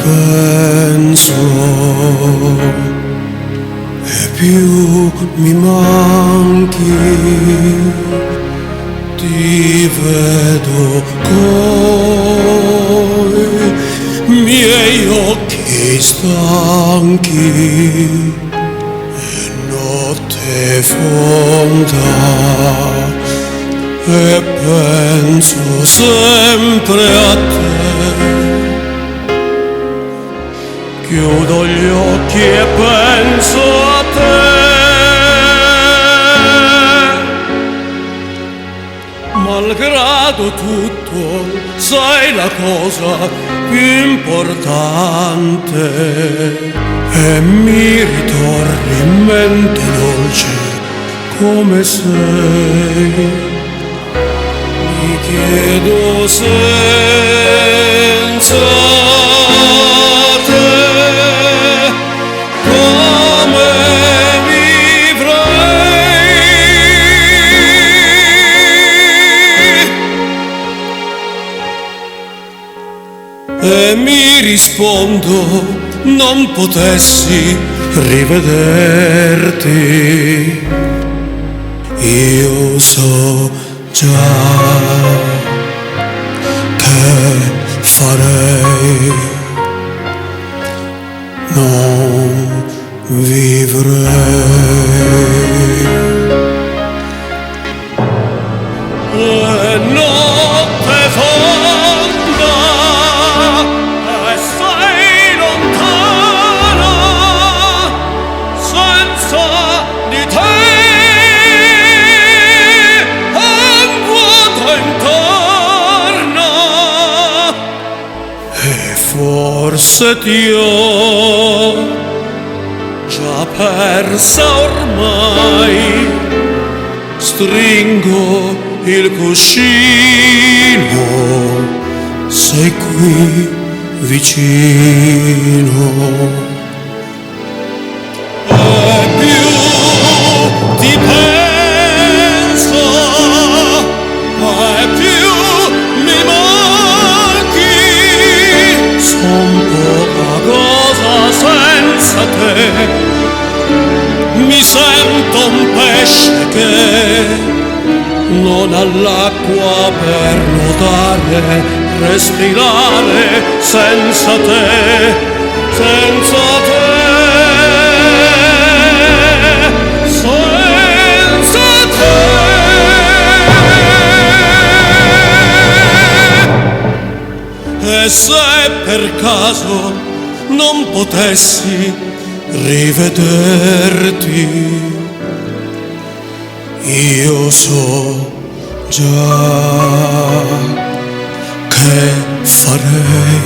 penso e più mi manchi, ti vedo coi miei occhi stanchi e notte fonda e penso sempre a te. Chiudo gli occhi e penso a te. Malgrado tutto, sei la cosa più importante e mi ritorni in mente dolce come sei. Mi chiedo senza te come vivrei e mi rispondo non potessi rivederti. Io so già che farei, non vivrei. E notte fonda e sei lontana senza di te. Forse ti ho già persa ormai, stringo il cuscino, sei qui vicino. E più ti penso, e più mi manchi. Son poca cosa senza te, mi sento un pesce che non ha l'acqua per nuotare, respirare senza te, senza te, senza te. E se per caso non potessi rivederti, io so già che farei.